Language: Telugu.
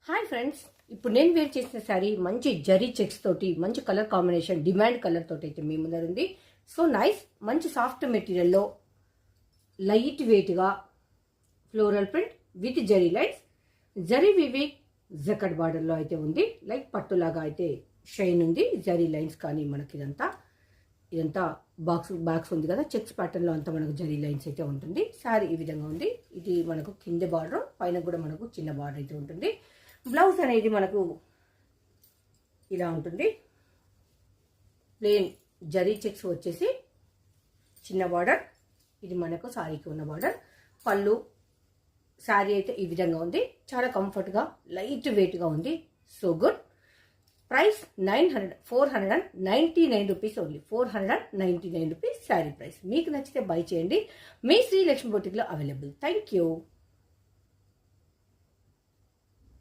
హాయ్ ఫ్రెండ్స్, ఇప్పుడు నేను వేర్ చేసిన శారీ మంచి జరీ చెక్స్ తోటి మంచి కలర్ కాంబినేషన్ డిమాండ్ కలర్ తోటి అయితే మీ ముందర ఉంది. సో నైస్, మంచి సాఫ్ట్ మెటీరియల్లో లైట్ వెయిట్గా floral print with zari lines, zari weaving జకట్ బార్డర్లో అయితే ఉంది. లైక్ పట్టులాగా అయితే షైన్ ఉంది. జరీ లైన్స్ కానీ మనకి ఇదంతా బాక్స్ ఉంది కదా, చెక్స్ ప్యాటర్న్లో అంతా మనకు జరీ లైన్స్ అయితే ఉంటుంది. శారీ ఈ విధంగా ఉంది. ఇది మనకు కింద బార్డర్, పైన కూడా మనకు చిన్న బార్డర్ అయితే ఉంటుంది. బ్లౌజ్ అనేది మనకు ఇలా ఉంటుంది. ప్లెయిన్ జరీ చెక్స్ వచ్చేసి చిన్న బార్డర్. ఇది మనకు శారీకి ఉన్న బార్డర్. పళ్ళు శారీ అయితే ఈ విధంగా ఉంది. చాలా కంఫర్ట్గా లైట్ వెయిట్గా ఉంది. So good. Price 499 rupees only. 499 rupees sari price. మీకు నచ్చితే బై చేయండి. మీ శ్రీలక్ష్మి బొటిక్లో అవైలబుల్. Thank you.